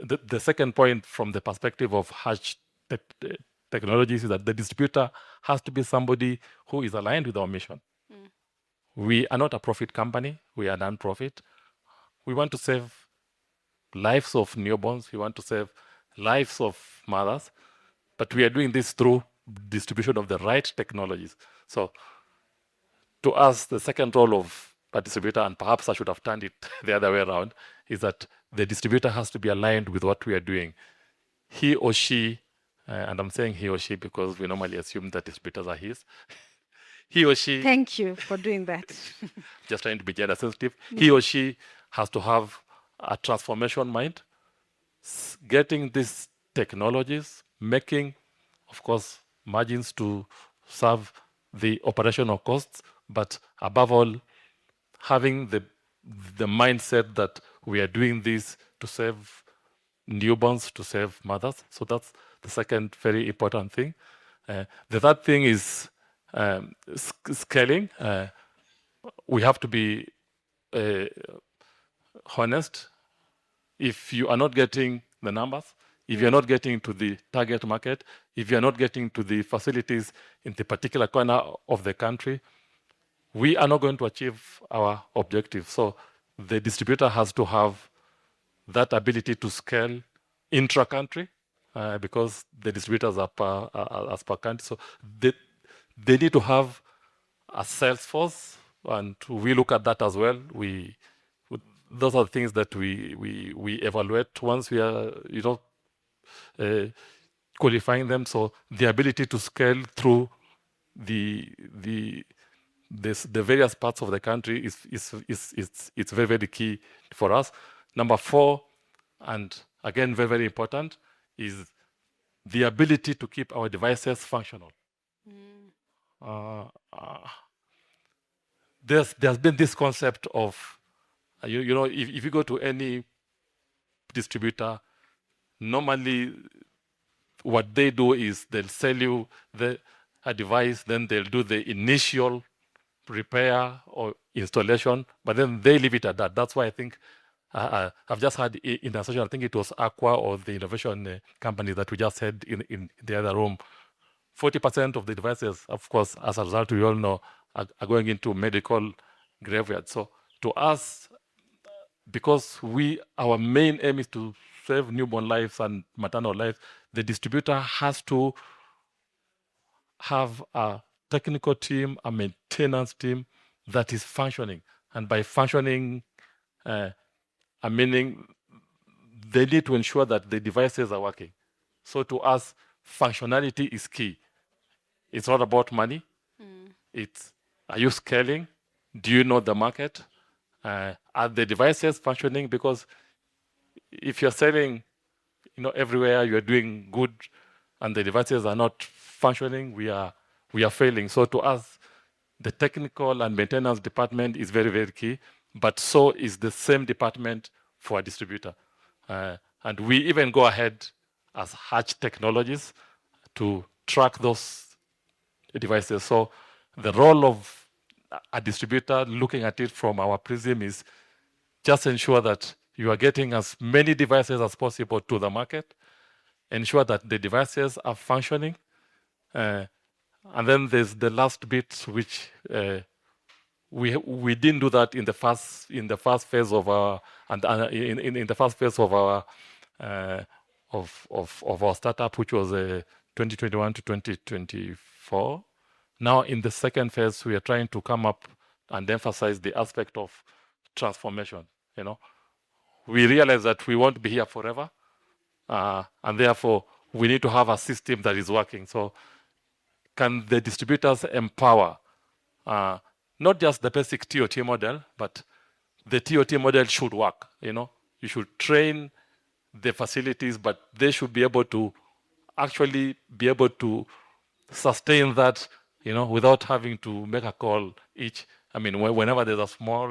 the second point from the perspective of Hatch technologies is that the distributor has to be somebody who is aligned with our mission. We are not a profit company. We are non-profit. We want to save lives of newborns. We want to save lives of mothers. But we are doing this through distribution of the right technologies. So to us, the second role of a distributor, and perhaps I should have turned it the other way around, is that the distributor has to be aligned with what we are doing. He or she, and I'm saying he or she because we normally assume that distributors are his. He or she... Thank you for doing that. Just trying to be gender sensitive. He or she has to have a transformation mind, getting these technologies, making, of course, margins to serve the operational costs, but above all, having the mindset that we are doing this to save newborns, to save mothers. So that's the second very important thing. The third thing is scaling. We have to be honest. If you are not getting the numbers, if you're not getting to the target market, if you're not getting to the facilities in the particular corner of the country, we are not going to achieve our objective. So the distributor has to have that ability to scale intra-country because the distributors are as per country. So they need to have a sales force, and we look at that as well. Those are the things that we evaluate once we are, qualifying them. So the ability to scale through the various parts of the country is very, very key for us. Number 4, and again very, very important, is the ability to keep our devices functional. There's been this concept of if you go to any distributor, normally what they do is they'll sell you a device, then they'll do the initial repair or installation, but then they leave it at that. That's why I think I've just had in a session, I think it was Aqua or the innovation company that we just had in the other room. 40% of the devices, of course, as a result, we all know, are going into medical graveyard. So to us, because our main aim is to save newborn lives and maternal lives, the distributor has to have a technical team, a maintenance team that is functioning. And by functioning, I'm meaning they need to ensure that the devices are working. So to us, functionality is key. It's not about money. It's, are you scaling? Do you know the market? Are the devices functioning? Because if you're selling, everywhere, you're doing good, and the devices are not functioning, we are failing. So to us, the technical and maintenance department is very, very key, but so is the same department for a distributor. And we even go ahead as Hatch Technologies to track those devices. So the role of a distributor, looking at it from our prism, is just ensure that you are getting as many devices as possible to the market, ensure that the devices are functioning, and then there's the last bit, which we didn't do that in the first phase of our in the first phase of our of our startup, which was 2021 to 2024. Now in the second phase, we are trying to come up and emphasize the aspect of transformation. We realize that we won't be here forever, and therefore we need to have a system that is working. So can the distributors empower not just the basic TOT model, but the TOT model should work. You should train the facilities, but they should be able to actually be able to sustain that, without having to make a call each. I mean, whenever there's a small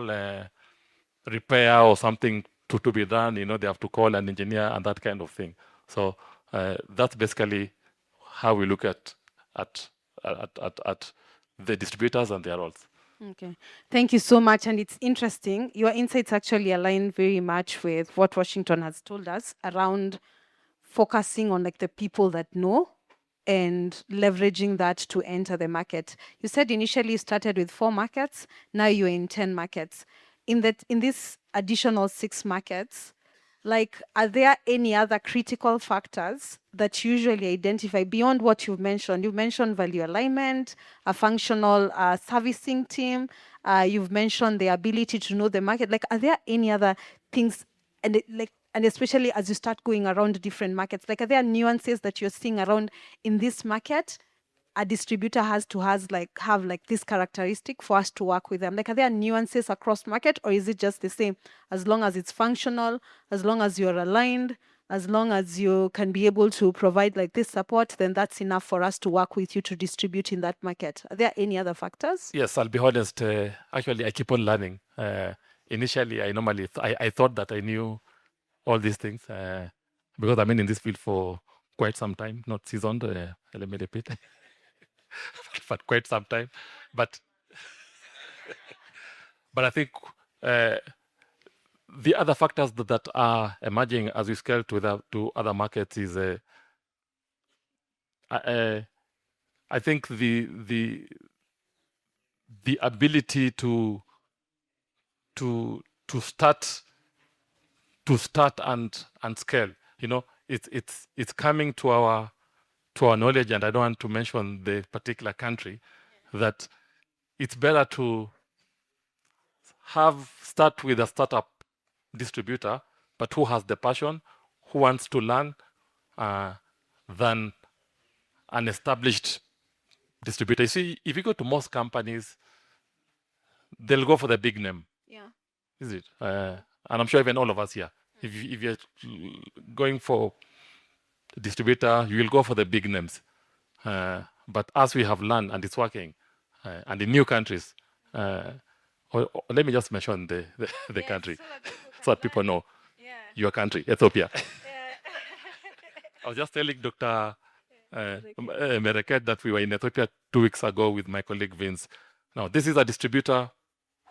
repair or something to be done, they have to call an engineer and that kind of thing. So that's basically how we look at the distributors and their roles. Okay, thank you so much. And it's interesting. Your insights actually align very much with what Washington has told us around focusing on the people that know and leveraging that to enter the market. You said initially you started with 4 markets. Now you're in 10 markets. In these additional 6 markets, are there any other critical factors that you usually identify beyond what you've mentioned? You've mentioned value alignment, a functional servicing team. You've mentioned the ability to know the market. Are there any other things, and especially as you start going around different markets, are there nuances that you're seeing around in this market? A distributor has to have this characteristic for us to work with them. Are there nuances across market, or is it just the same? As long as it's functional, as long as you're aligned, as long as you can be able to provide like this support, then that's enough for us to work with you to distribute in that market. Are there any other factors? Yes, I'll be honest. Actually, I keep on learning. Initially, I thought that I knew all these things because I've been in this field for quite some time, not seasoned, let me repeat, but quite some time. But I think the other factors that are emerging as we scale to other markets is I think the ability to start and scale. It's coming to our knowledge, and I don't want to mention the particular country, that it's better to start with a startup distributor, but who has the passion, who wants to learn, than an established distributor. You see, if you go to most companies, they'll go for the big name. Yeah. Is it? And I'm sure even all of us here, if you're going for a distributor, you will go for the big names. But as we have learned, and it's working, and in new countries, let me just mention the country so that people know your country, Ethiopia. I was just telling Dr. Bereket that we were in Ethiopia 2 weeks ago with my colleague Vince. Now, this is a distributor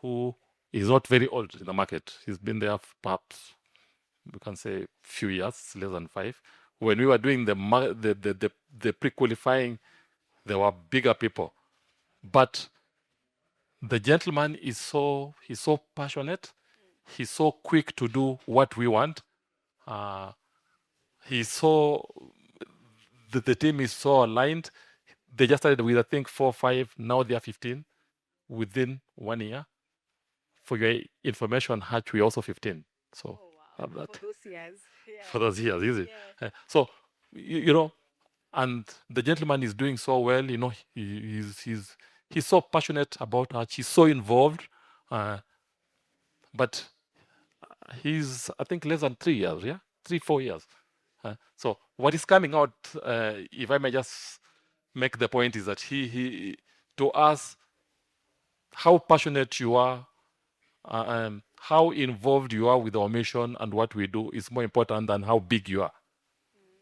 who is not very old in the market. He's been there for perhaps, we can say, few years, less than 5. When we were doing the pre-qualifying, there were bigger people. But the gentleman he's so passionate. He's so quick to do what we want. The team is so aligned. They just started with, I think, 4 or 5. Now they are 15 within 1 year. For your information, Hatch, we also 15. So For those years. Yeah. for those years, is it? So you know, and the gentleman is doing so well. He's so passionate about Hatch. He's so involved, but he's, I think, less than 3 years. Yeah, 3-4 years. So what is coming out, if I may just make the point, is that he to us, how passionate you are, how involved you are with our mission and what we do is more important than how big you are.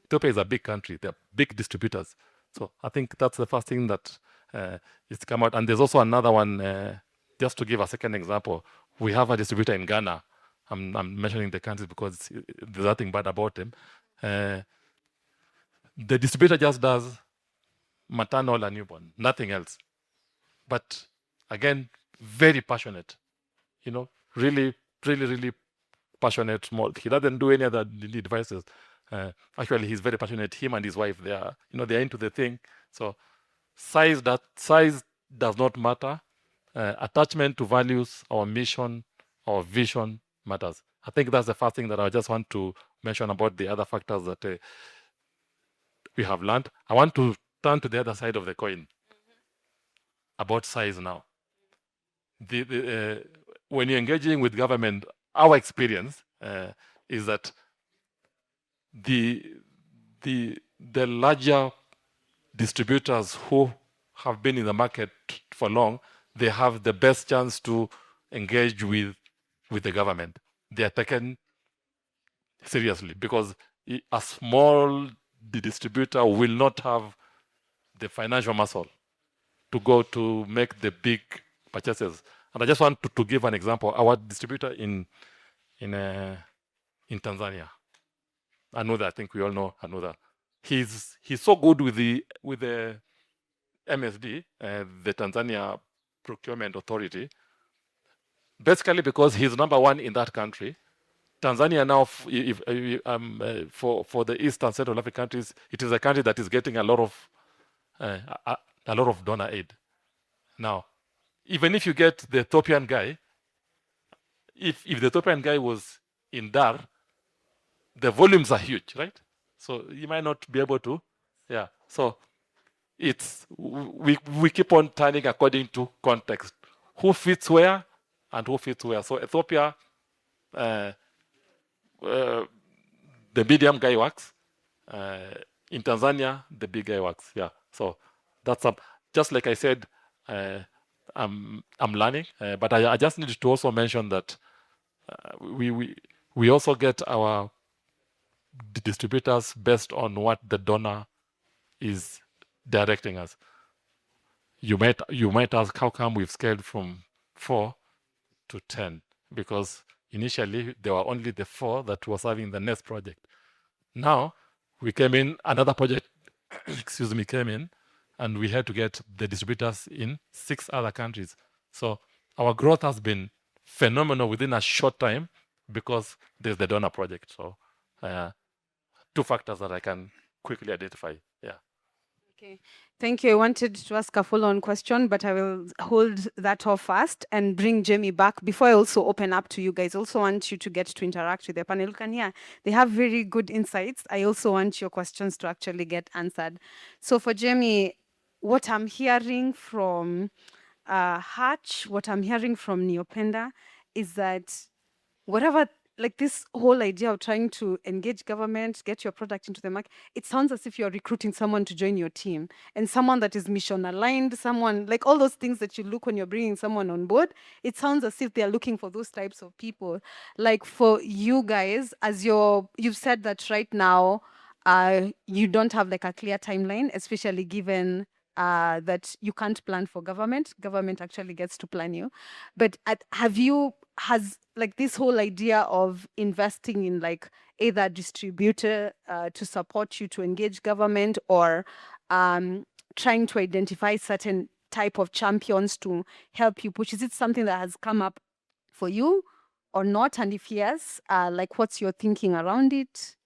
Ethiopia is a big country. They're big distributors. So I think that's the first thing that is come out. And there's also another one, just to give a second example. We have a distributor in Ghana. I'm mentioning the countries because there's nothing bad about them. The distributor just does maternal and newborn, nothing else. But again, very passionate. Really, really, really passionate. He doesn't do any other devices. Actually, he's very passionate. Him and his wife, they're into the thing. So size does not matter. Attachment to values, our mission, our vision matters. I think that's the first thing that I just want to mention about the other factors that we have learned. I want to turn to the other side of the coin about size now. When you're engaging with government, our experience is that the larger distributors who have been in the market for long, they have the best chance to engage with the government. They are taken seriously because a small distributor will not have the financial muscle to go to make the big purchases. And I just want to give an example. Our distributor in Tanzania, Another, I think we all know Another. He's so good with the MSD, the Tanzania Procurement Authority, basically because he's number one in that country. Tanzania now, for the East and Central African countries, it is a country that is getting a lot of donor aid. Now, even if you get the Ethiopian guy, if the Ethiopian guy was in Dar, the volumes are huge, right? So you might not be able to, yeah. So we keep on turning according to context. Who fits where and who fits where. So Ethiopia, the medium guy works. In Tanzania, the big guy works. Yeah. So that's just like I said, I'm learning, but I just need to also mention that we also get our distributors based on what the donor is directing us. You might ask, how come we've scaled from 4 to 10? Because initially there were only the 4 that were serving the next project. Now we came in, another project came in, and we had to get the distributors in 6 other countries. So our growth has been phenomenal within a short time because there's the donor project. So 2 factors that I can quickly identify. Yeah. Okay, thank you. I wanted to ask a follow-on question, but I will hold that off first and bring Jamie back before I also open up to you guys. Also want you to get to interact with the panel. Look, and yeah, they have very good insights. I also want your questions to actually get answered. So for Jamie, what I'm hearing from Hatch, what I'm hearing from Neopenda is that whatever, like this whole idea of trying to engage government, get your product into the market, it sounds as if you're recruiting someone to join your team, and someone that is mission aligned, someone like all those things that you look when you're bringing someone on board. It sounds as if they're looking for those types of people. Like for you guys, as you've said that right now, you don't have like a clear timeline, especially given that you can't plan for government. Government actually gets to plan you. But has like this whole idea of investing in like either distributor to support you to engage government, or trying to identify certain type of champions to help you push, is it something that has come up for you or not? And if yes, like what's your thinking around it?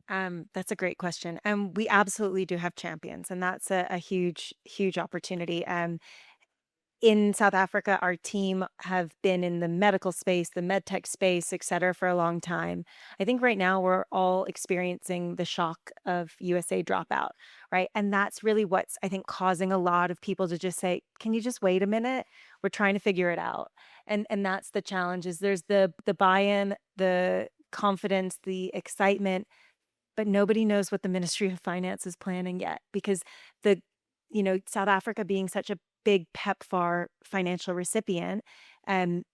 That's a great question. And we absolutely do have champions, and that's a huge, huge opportunity. In South Africa, our team have been in the medical space, the med tech space, et cetera, for a long time. I think right now we're all experiencing the shock of USA dropout, right? And that's really what's, I think, causing a lot of people to just say, can you just wait a minute? We're trying to figure it out. And that's the challenge, is there's the buy-in, the confidence, the excitement, but nobody knows what the Ministry of Finance is planning yet, because South Africa being such a big PEPFAR financial recipient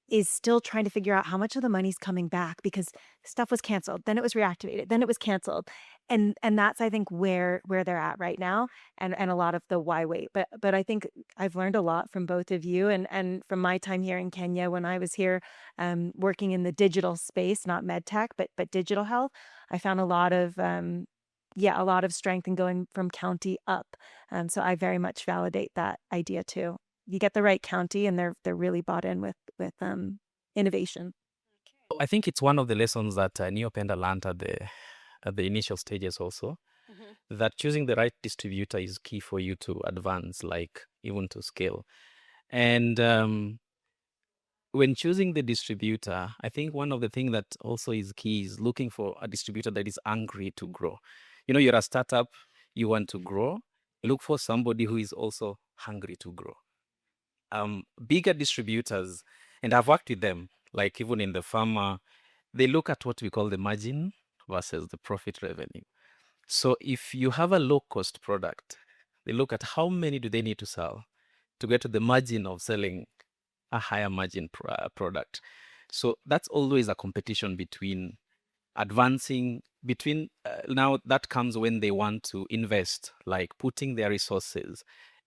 is still trying to figure out how much of the money's coming back, because stuff was canceled, then it was reactivated, then it was canceled. And that's, I think, where they're at right now, and a lot of the why wait. But I think I've learned a lot from both of you, and from my time here in Kenya when I was here working in the digital space, not med tech, but digital health. I found a lot of a lot of strength in going from county up. So I very much validate that idea too. You get the right county, and they're really bought in with innovation. I think it's one of the lessons that Neopenda learned at the initial stages also, that choosing the right distributor is key for you to advance, like even to scale. And when choosing the distributor, I think one of the things that also is key is looking for a distributor that is hungry to grow. You're a startup, you want to grow, look for somebody who is also hungry to grow. Bigger distributors, and I've worked with them, like even in the pharma, they look at what we call the margin versus the profit revenue. So if you have a low-cost product, they look at how many do they need to sell to get to the margin of selling a higher margin product. So that's always a competition between advancing, now that comes when they want to invest, like putting their resources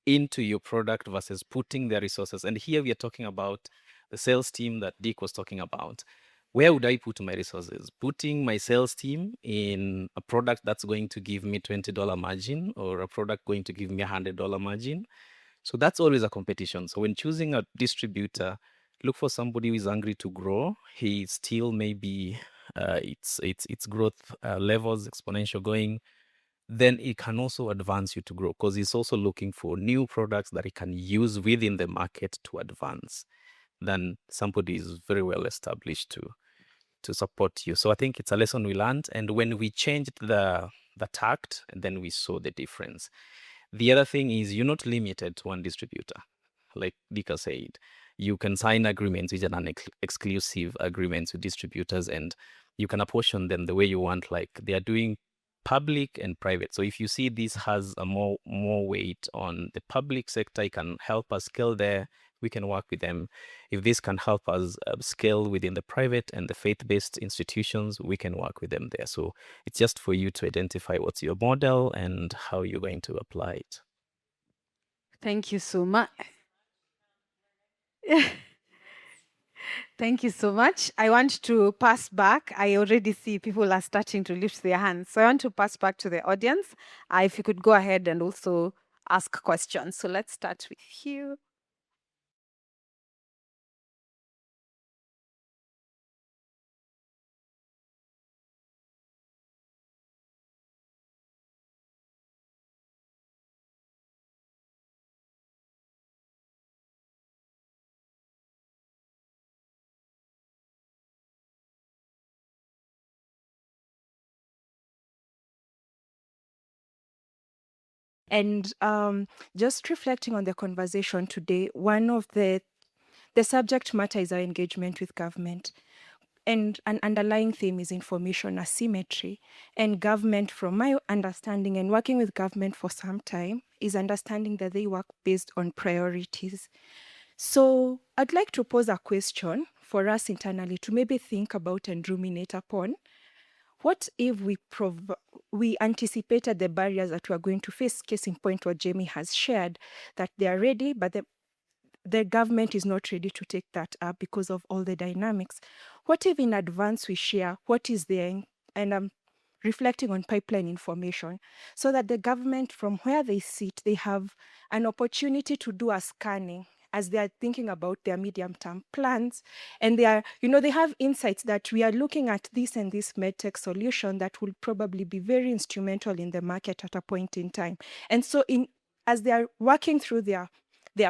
into your product versus putting their resources. And here we are talking about the sales team that Dick was talking about. Where would I put my resources? Putting my sales team in a product that's going to give me $20 margin, or a product going to give me $100 margin. So that's always a competition. So when choosing a distributor, look for somebody who is hungry to grow. He still maybe its growth levels exponential going. Then it can also advance you to grow, because he's also looking for new products that he can use within the market to advance. Then somebody is very well established to support you. So I think it's a lesson we learned. And when we changed the tact, then we saw the difference. The other thing is you're not limited to one distributor. Like Dika said, you can sign agreements which are non-exclusive agreements with distributors, and you can apportion them the way you want. Like they are doing public and private. So if you see this has a more weight on the public sector, it can help us scale there. We can work with them. If this can help us scale within the private and the faith-based institutions, we can work with them there. So it's just for you to identify what's your model and how you're going to apply it. Thank you so much. Thank you so much. I want to pass back. I already see people are starting to lift their hands. So I want to pass back to the audience. If you could go ahead and also ask questions. So let's start with you. And just reflecting on the conversation today, one of the subject matter is our engagement with government. And an underlying theme is information asymmetry. And government, from my understanding and working with government for some time, is understanding that they work based on priorities. So I'd like to pose a question for us internally to maybe think about and ruminate upon. What if we anticipated the barriers that we're going to face? Case in point, what Jamie has shared, that they are ready, but the government is not ready to take that up because of all the dynamics. What if in advance we share what is there, and I'm reflecting on pipeline information, so that the government, from where they sit, they have an opportunity to do a scanning as they are thinking about their medium-term plans, and they are, they have insights that we are looking at this and this medtech solution that will probably be very instrumental in the market at a point in time. And so, as they are working through their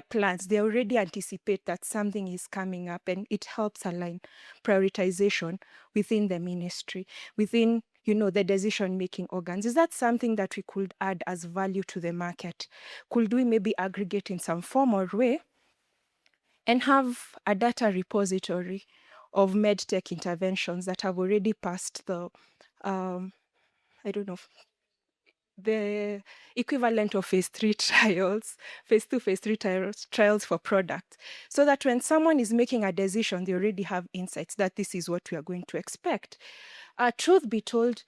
plans, they already anticipate that something is coming up, and it helps align prioritization within the ministry, within the decision-making organs. Is that something that we could add as value to the market? Could we maybe aggregate in some form or way and have a data repository of medtech interventions that have already passed the, the equivalent of phase 3 trials, phase 2, phase 3 trials for product, so that when someone is making a decision, they already have insights that this is what we are going to expect. Truth be told,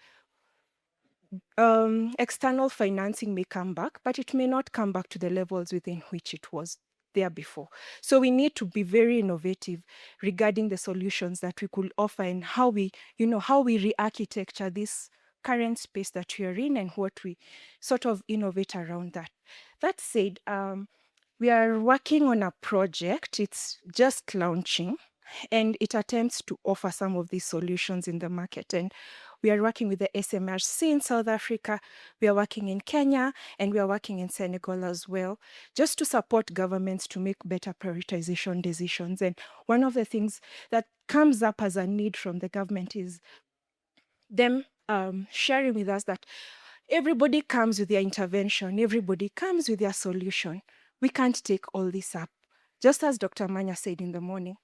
external financing may come back, but it may not come back to the levels within which it was there before. So we need to be very innovative regarding the solutions that we could offer and how we re-architecture this current space that we are in and what we sort of innovate around that. That said, we are working on a project. It's just launching, and it attempts to offer some of these solutions in the market. And we are working with the SMRC in South Africa, we are working in Kenya, and we are working in Senegal as well, just to support governments to make better prioritization decisions. And one of the things that comes up as a need from the government is them sharing with us that everybody comes with their intervention, everybody comes with their solution. We can't take all this up. Just as Dr. Manya said in the morning,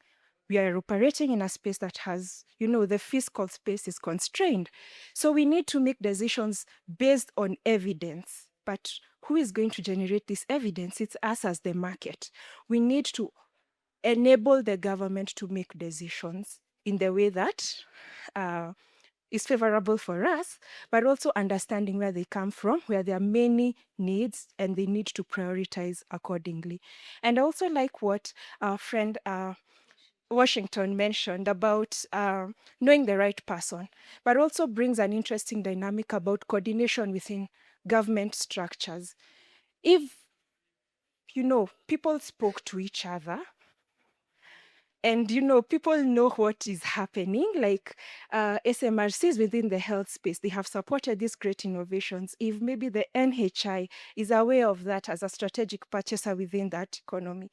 we are operating in a space that has, the fiscal space is constrained. So we need to make decisions based on evidence. But who is going to generate this evidence? It's us as the market. We need to enable the government to make decisions in the way that is favorable for us, but also understanding where they come from, where there are many needs, and they need to prioritize accordingly. And I also like what our friend Washington mentioned about knowing the right person, but also brings an interesting dynamic about coordination within government structures. If, people spoke to each other, and, people know what is happening, like SMRCs within the health space, they have supported these great innovations. If maybe the NHI is aware of that as a strategic purchaser within that economy,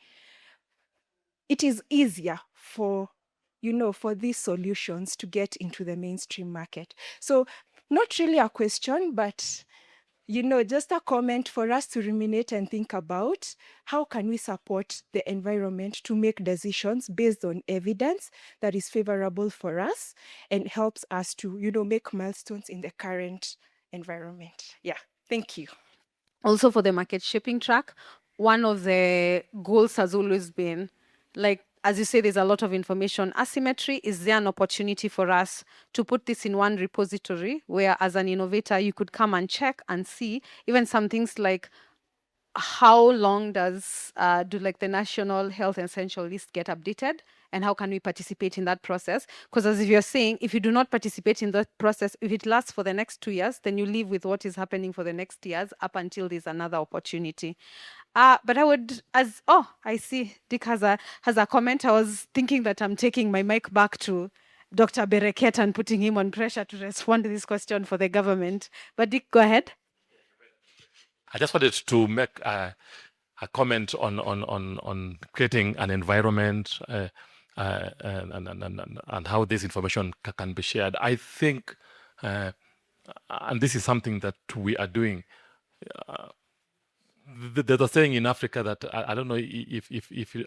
it is easier for these solutions to get into the mainstream market. So not really a question, but just a comment for us to ruminate and think about how can we support the environment to make decisions based on evidence that is favorable for us and helps us to, make milestones in the current environment. Yeah, thank you. Also for the market shaping track, one of the goals has always been, like, as you say, there's a lot of information asymmetry. Is there an opportunity for us to put this in one repository where, as an innovator, you could come and check and see even some things like how long does do like the national health essential list get updated, and how can we participate in that process? Because as you're saying, if you do not participate in that process, if it lasts for the next 2 years, then you live with what is happening for the next years up until there's another opportunity. But I would, I see Dick has a comment. I was thinking that I'm taking my mic back to Dr. Bereket and putting him on pressure to respond to this question for the government. But Dick, go ahead. I just wanted to make a comment on creating an environment and how this information can be shared. I think, and this is something that we are doing. There's a saying in Africa that I don't know if you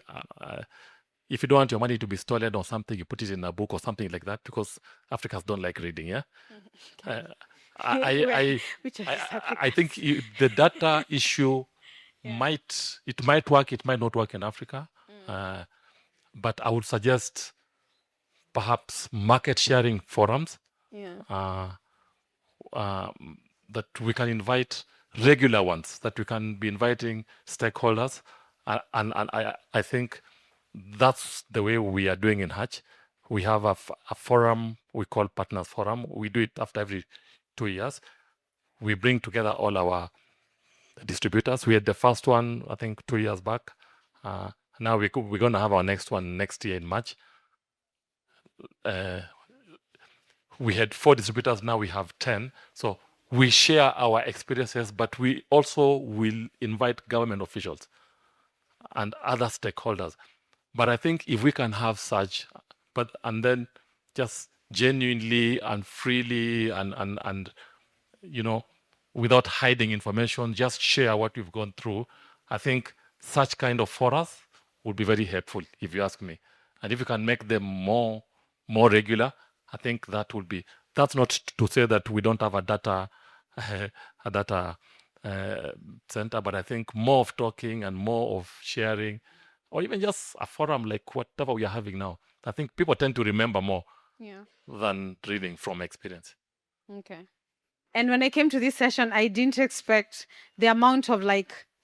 don't want your money to be stolen or something, you put it in a book or something like that, because Africans don't like reading. Yeah. I think the data issue might work, it might not work in Africa, but I would suggest perhaps market sharing forums that we can invite regular ones, that we can be inviting stakeholders, and I think that's the way we are doing in Hatch. We have a forum we call Partners Forum. We do it after every 2 years. We bring together all our distributors. We had the first one, I think, 2 years back. Now we're going to have our next one next year in March. We had 4 distributors, now we have 10. So we share our experiences, but we also will invite government officials and other stakeholders. But I think if we can have such, and then just genuinely and freely and without hiding information, just share what we've gone through, I think such kind of forums would be very helpful, if you ask me. And if you can make them more regular, I think that would be. That's not to say that we don't have a data center, but I think more of talking and more of sharing, or even just a forum like whatever we are having now. I think people tend to remember more than reading from experience. Okay. And when I came to this session, I didn't expect the amount of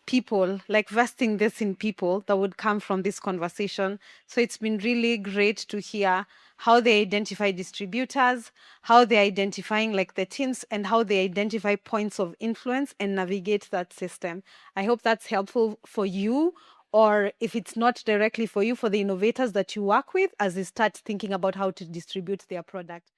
people, vesting this in people that would come from this conversation. So it's been really great to hear how they identify distributors, how they're identifying the teams, and how they identify points of influence and navigate that system. I hope that's helpful for you, or if it's not directly for you, for the innovators that you work with as they start thinking about how to distribute their product.